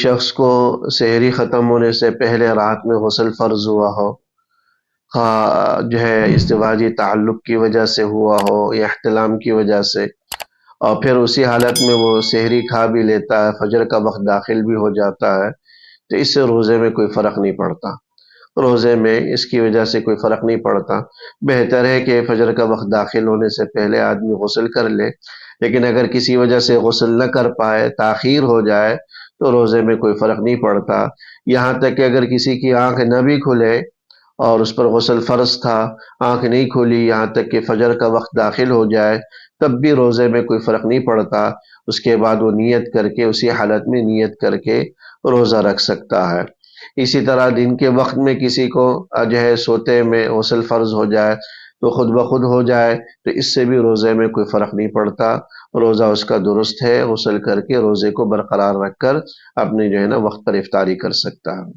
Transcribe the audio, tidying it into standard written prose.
شخص کو سحری ختم ہونے سے پہلے رات میں غسل فرض ہوا ہو، خواہ جو ہے ازدواجی تعلق کی وجہ سے ہوا ہو یا احتلام کی وجہ سے، اور پھر اسی حالت میں وہ سحری کھا بھی لیتا ہے، فجر کا وقت داخل بھی ہو جاتا ہے، تو اس سے روزے میں کوئی فرق نہیں پڑتا۔ روزے میں اس کی وجہ سے کوئی فرق نہیں پڑتا۔ بہتر ہے کہ فجر کا وقت داخل ہونے سے پہلے آدمی غسل کر لے، لیکن اگر کسی وجہ سے غسل نہ کر پائے، تاخیر ہو جائے، تو روزے میں کوئی فرق نہیں پڑتا۔ یہاں تک کہ اگر کسی کی آنکھ نہ بھی کھلے اور اس پر غسل فرض تھا، آنکھ نہیں کھلی یہاں تک کہ فجر کا وقت داخل ہو جائے، تب بھی روزے میں کوئی فرق نہیں پڑتا۔ اس کے بعد وہ نیت کر کے، اسی حالت میں نیت کر کے روزہ رکھ سکتا ہے۔ اسی طرح دن کے وقت میں کسی کو جو ہے سوتے میں غسل فرض ہو جائے تو خود بخود ہو جائے، تو اس سے بھی روزے میں کوئی فرق نہیں پڑتا، روزہ اس کا درست ہے، غسل کر کے روزے کو برقرار رکھ کر اپنے جو ہے نا وقت پر افطاری کر سکتا ہے۔